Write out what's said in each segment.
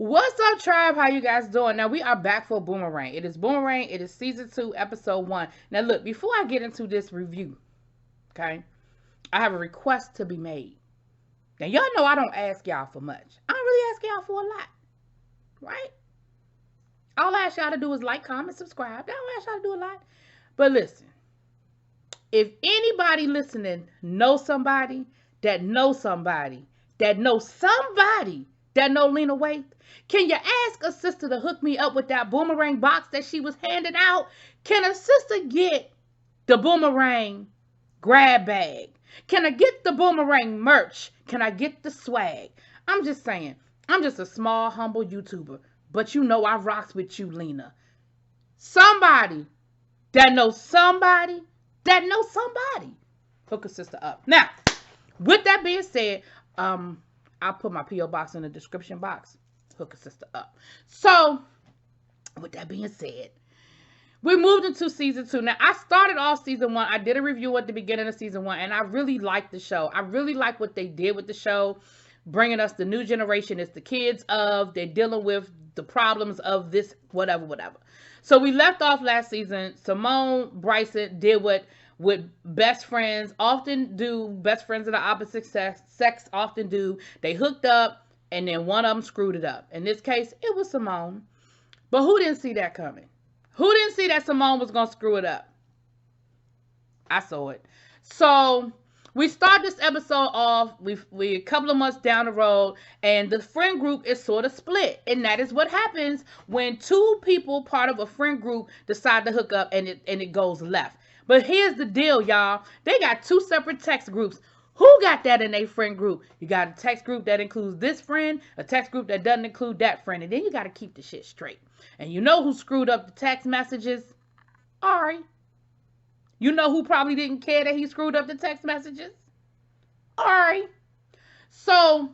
What's up, tribe? How you guys doing? Now, we are back for Boomerang. It is Boomerang. It is season 2, episode 1. Now, look, before I get into this review, okay, I have a request to be made. Now, y'all know I don't ask y'all for much. I don't really ask y'all for a lot, right? All I ask y'all to do is like, comment, subscribe. I don't ask y'all to do a lot. But listen, if anybody listening knows somebody that knows somebody that knows somebody that know Lena Waithe, can you ask a sister to hook me up with that Boomerang box that she was handing out? Can a sister get the Boomerang grab bag? Can I get the Boomerang merch? Can I get the swag? I'm just saying, I'm just a small, humble YouTuber, but you know I rocks with you, Lena. Somebody that knows somebody that knows somebody. Hook a sister up. Now, with that being said, I'll put my P.O. box in the description box. Hook a sister up. So, with that being said, we moved into season 2. Now, I started off season 1. I did a review at the beginning of season 1, and I really liked the show. I really like what they did with the show, bringing us the new generation. It's the kids of, they're dealing with the problems of this, whatever. So, we left off last season. Simone, Bryson did what best friends often do, best friends of the opposite sex often do. They hooked up, and then one of them screwed it up. In this case, it was Simone. But who didn't see that coming? Who didn't see that Simone was going to screw it up? I saw it. So, we start this episode off, we a couple of months down the road, and the friend group is sort of split. And that is what happens when two people, part of a friend group, decide to hook up and it goes left. But here's the deal, y'all. They got two separate text groups. Who got that in a friend group? You got a text group that includes this friend, a text group that doesn't include that friend. And then you got to keep the shit straight. And you know who screwed up the text messages? Ari. You know who probably didn't care that he screwed up the text messages? Ari. So,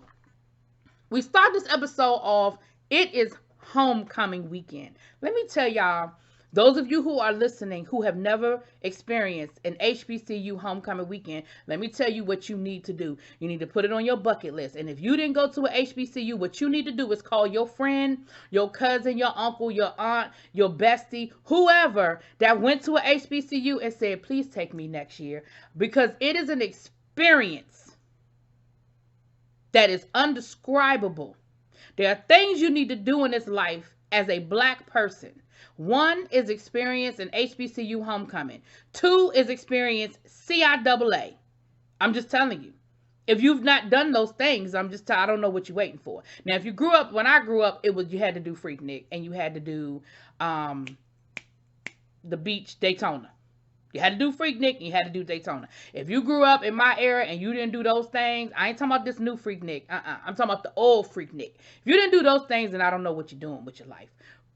we start this episode off. It is homecoming weekend. Let me tell y'all, those of you who are listening who have never experienced an HBCU homecoming weekend, let me tell you what you need to do. You need to put it on your bucket list. And if you didn't go to an HBCU, what you need to do is call your friend, your cousin, your uncle, your aunt, your bestie, whoever that went to an HBCU and said, please take me next year. Because it is an experience that is undescribable. There are things you need to do in this life as a black person. One is experience an HBCU homecoming. 2 is experience CIAA. I'm just telling you. If you've not done those things, I don't know what you're waiting for. Now, if you grew up, when I grew up, you had to do Freaknik and you had to do the beach Daytona. You had to do Freaknik and you had to do Daytona. If you grew up in my era and you didn't do those things, I ain't talking about this new Freaknik. I'm talking about the old Freaknik. If you didn't do those things, then I don't know what you're doing with your life.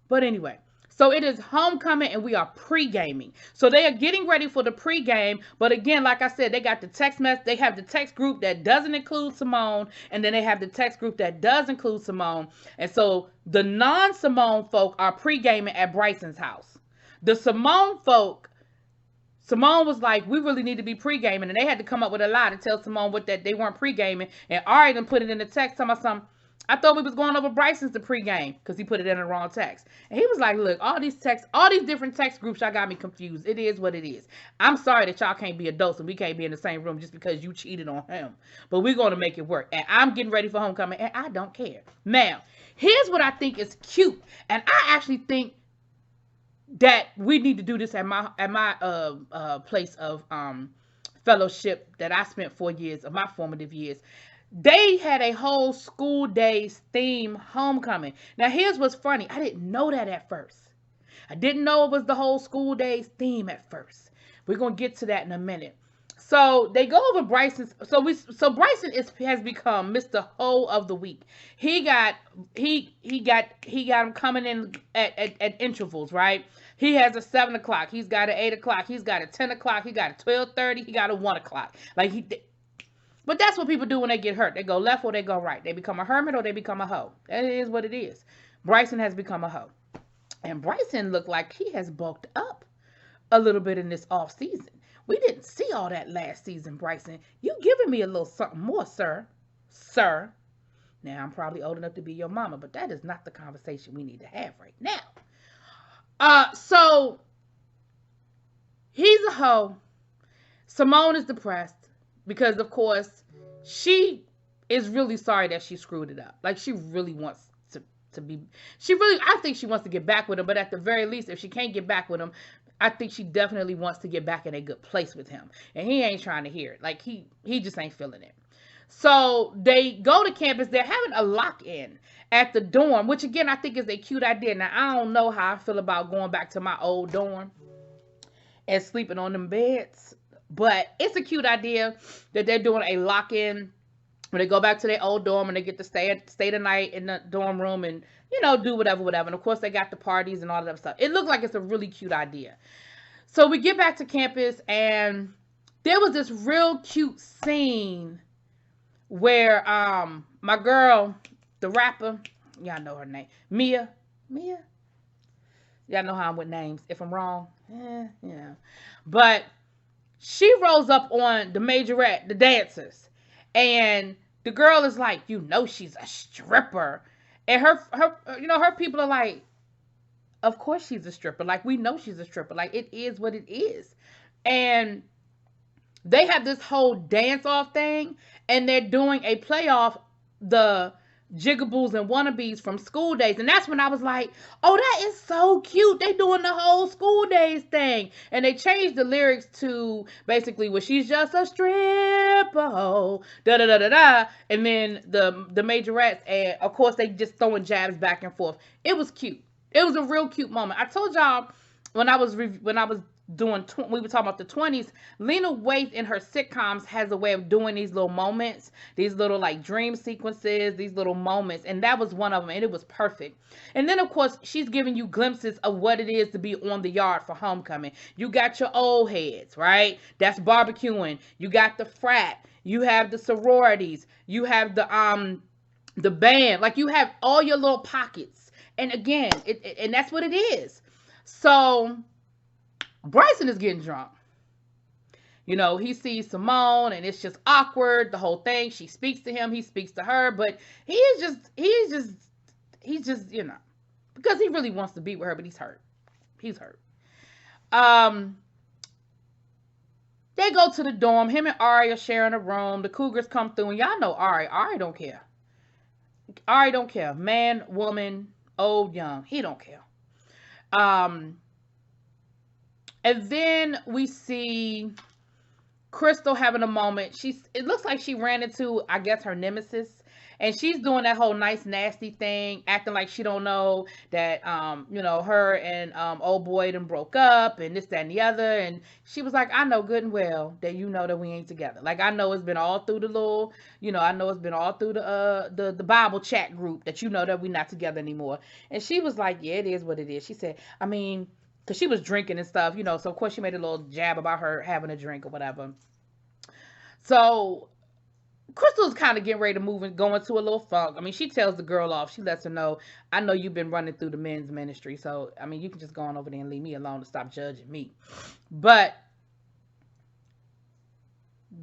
But anyway. So it is homecoming and we are pre-gaming. So they are getting ready for the pre-game. But again, like I said, they got the text message. They have the text group that doesn't include Simone. And then they have the text group that does include Simone. And so the non-Simone folk are pre-gaming at Bryson's house. The Simone folk, Simone was like, we really need to be pre-gaming. And they had to come up with a lie to tell Simone that they weren't pre-gaming. And Ari done put it in the text, talking about something. I thought we was going over Bryson's to pregame because he put it in the wrong text. And he was like, look, all these different text groups, y'all got me confused. It is what it is. I'm sorry that y'all can't be adults and we can't be in the same room just because you cheated on him. But we're going to make it work. And I'm getting ready for homecoming and I don't care. Now, here's what I think is cute. And I actually think that we need to do this at my place of fellowship that I spent 4 years of my formative years. They had a whole school days theme homecoming. Now, here's what's funny. I didn't know that at first. I didn't know it was the whole school days theme at first. We're going to get to that in a minute. So, they go over Bryson's. So Bryson has become Mr. Ho of the week. He got him coming in at intervals, right? He has a 7 o'clock. He's got an 8 o'clock. He's got a 10 o'clock. He got a 12:30. He got a 1 o'clock. But that's what people do when they get hurt. They go left or they go right. They become a hermit or they become a hoe. That is what it is. Bryson has become a hoe. And Bryson looked like he has bulked up a little bit in this off season. We didn't see all that last season, Bryson. You giving me a little something more, sir. Sir. Now, I'm probably old enough to be your mama, but that is not the conversation we need to have right now. So he's a hoe. Simone is depressed because, of course, she is really sorry that she screwed it up. Like, she really wants to be, I think she wants to get back with him, but at the very least, if she can't get back with him, I think she definitely wants to get back in a good place with him. And he ain't trying to hear it. Like, he just ain't feeling it. So they go to campus. They're having a lock-in at the dorm, which again, I think is a cute idea. Now, I don't know how I feel about going back to my old dorm and sleeping on them beds, but it's a cute idea that they're doing a lock-in when they go back to their old dorm and they get to stay the night in the dorm room and, do whatever. And of course, they got the parties and all that stuff. It looked like it's a really cute idea. So we get back to campus and there was this real cute scene where my girl, the rapper, y'all know her name, Mia, y'all know how I'm with names. If I'm wrong, but she rolls up on the majorette, the dancers, and the girl is like, she's a stripper, and her people are like, of course she's a stripper. Like, we know she's a stripper. Like, it is what it is, and they have this whole dance-off thing, and they're doing a playoff, the Jigaboos and Wannabes from School Days. And that's when I was like, oh, that is so cute. They doing the whole School Days thing. And they changed the lyrics to basically, well, she's just a stripper, da-da-da-da-da. And then the majorettes, and of course, they just throwing jabs back and forth. It was cute. It was a real cute moment. I told y'all when I was doing, we were talking about the 20s, Lena Waithe in her sitcoms has a way of doing these little moments, these little like dream sequences, these little moments, and that was one of them, and it was perfect. And then of course she's giving you glimpses of what it is to be on the yard for homecoming. You got your old heads, right? That's barbecuing. You got the frat. You have the sororities. You have the band. Like, you have all your little pockets. And again, and that's what it is. So Bryson is getting drunk. He sees Simone and it's just awkward, the whole thing. She speaks to him, he speaks to her, but he's just, because he really wants to be with her, but he's hurt. They go to the dorm. Him and Ari are sharing a room. The Cougars come through, and y'all know Ari. Ari don't care. Man, woman, old, young. He don't care. And then we see Crystal having a moment. It looks like she ran into, I guess, her nemesis. And she's doing that whole nice, nasty thing, acting like she don't know that, her and old boy done broke up and this, that, and the other. And she was like, I know good and well that you know that we ain't together. Like, I know it's been all through the little, I know it's been all through the Bible chat group that you know that we're not together anymore. And she was like, yeah, it is what it is. She said, I mean, because she was drinking and stuff, so of course she made a little jab about her having a drink or whatever. So Crystal's kind of getting ready to move and go into a little funk. I mean, she tells the girl off. She lets her know, I know you've been running through the men's ministry, so, I mean, you can just go on over there and leave me alone to stop judging me. But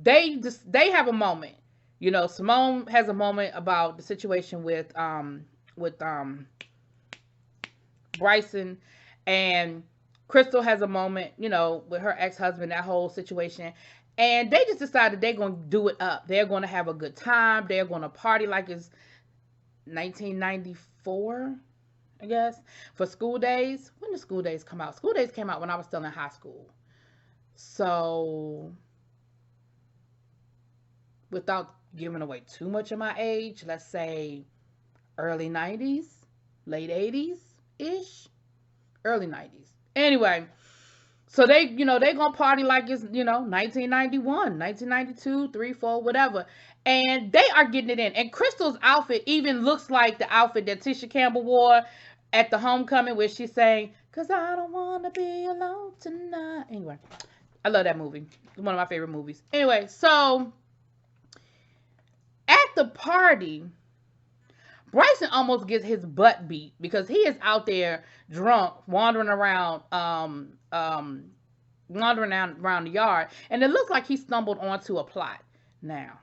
they have a moment. Simone has a moment about the situation with Bryson, and Crystal has a moment, with her ex-husband, that whole situation. And they just decided they're going to do it up. They're going to have a good time. They're going to party like it's 1994, I guess, for School Days. When did School Days come out? School Days came out when I was still in high school. So, without giving away too much of my age, let's say early 90s, late 80s-ish, early 90s. Anyway, so they gonna party like it's, 1991, 1992, 3, 4, whatever. And they are getting it in. And Crystal's outfit even looks like the outfit that Tisha Campbell wore at the homecoming where she's saying, 'cause I don't want to be alone tonight. Anyway, I love that movie. It's one of my favorite movies. Anyway, so at the party, Bryson almost gets his butt beat because he is out there drunk, wandering around the yard, and it looks like he stumbled onto a plot. Now,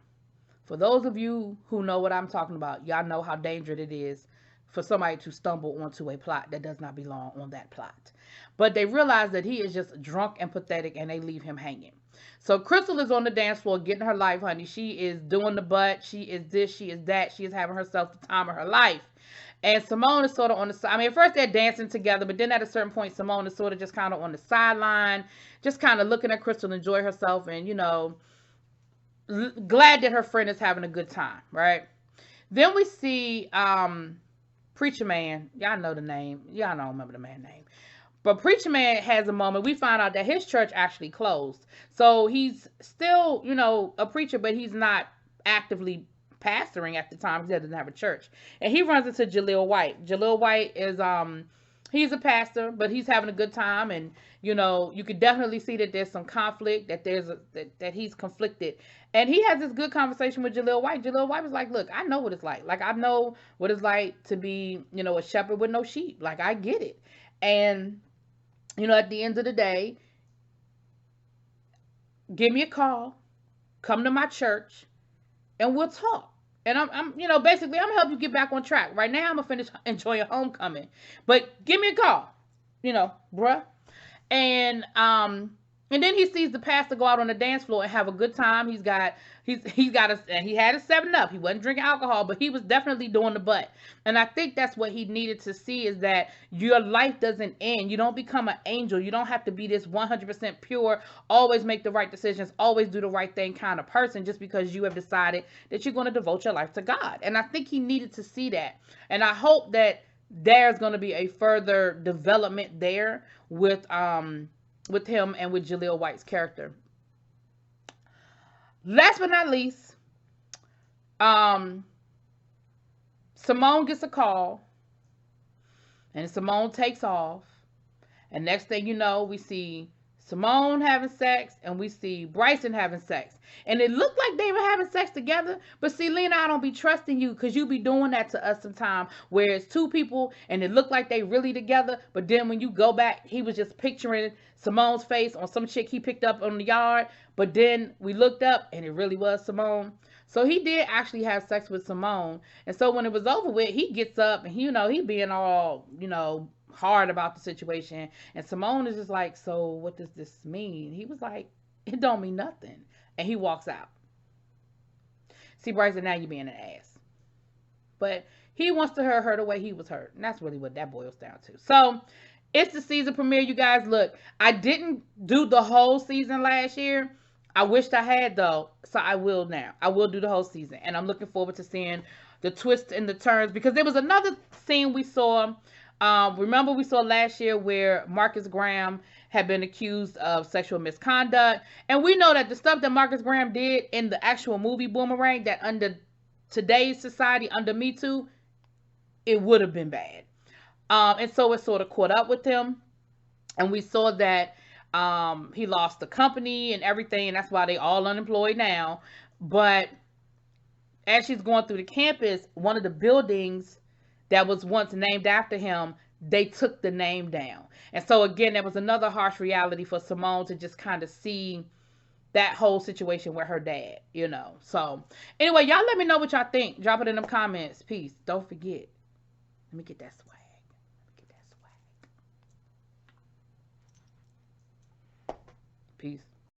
For those of you who know what I'm talking about, y'all know how dangerous it is for somebody to stumble onto a plot that does not belong on that plot. But they realize that he is just drunk and pathetic, and they leave him hanging. So Crystal is on the dance floor getting her life, honey. She is doing the butt. She is this. She is that. She is having herself the time of her life. And Simone is sort of on the side. I mean, at first they're dancing together, but then at a certain point, Simone is sort of just kind of on the sideline, just kind of looking at Crystal, enjoy herself, and, you know, glad that her friend is having a good time, right? Then we see Preacher Man. Y'all know the name. Y'all don't remember the man's name. But Preacher Man has a moment. We find out that his church actually closed. So he's still, you know, a preacher, but he's not actively pastoring at the time because he doesn't have a church. And he runs into Jaleel White. Jaleel White is he's a pastor, but he's having a good time, and you know, you could definitely see that there's some conflict, that there's that he's conflicted. And he has this good conversation with Jaleel White. Jaleel White was like, look, I know what it's like. Like, I know what it's like to be, you know, a shepherd with no sheep. Like, I get it. And, you know, at the end of the day, give me a call, come to my church, and we'll talk. And I'm, you know, basically, I'm gonna help you get back on track. Right now, I'm gonna finish enjoying homecoming, but give me a call, you know, bruh. And then he sees the pastor go out on the dance floor and have a good time. He had a 7-Up. He wasn't drinking alcohol, but he was definitely doing the butt. And I think that's what he needed to see, is that your life doesn't end. You don't become an angel. You don't have to be this 100% pure, always make the right decisions, always do the right thing kind of person just because you have decided that you're going to devote your life to God. And I think he needed to see that. And I hope that there's going to be a further development there with him and with Jaleel White's character. Last but not least, Simone gets a call, and Simone takes off, and next thing you know, we see Simone having sex, and we see Bryson having sex. And it looked like they were having sex together, but see, Lena, I don't be trusting you, because you be doing that to us sometimes, where it's two people, and it looked like they really together, but then when you go back, he was just picturing Simone's face on some chick he picked up on the yard, but then we looked up, and it really was Simone. So he did actually have sex with Simone, and so when it was over with, he gets up, and he being all, hard about the situation, and Simone is just like, so what does this mean? He was like, it don't mean nothing, and he walks out. See, Bryson, now you're being an ass, but he wants to hurt her the way he was hurt, and that's really what that boils down to. So it's the season premiere, you guys. Look, I didn't do the whole season last year. I wished I had, though, so I will now. I will do the whole season, and I'm looking forward to seeing the twists and the turns, because there was another scene we saw. Remember, we saw last year where Marcus Graham had been accused of sexual misconduct, and we know that the stuff that Marcus Graham did in the actual movie Boomerang, that under today's society, under Me Too, it would have been bad. And so it sort of caught up with him, and we saw that he lost the company and everything, and that's why they all unemployed now. But as she's going through the campus, one of the buildings that was once named after him, they took the name down. And so again, that was another harsh reality for Simone to just kind of see that whole situation with her dad, So anyway, y'all let me know what y'all think. Drop it in them comments. Peace. Don't forget. Let me get that swag. Peace.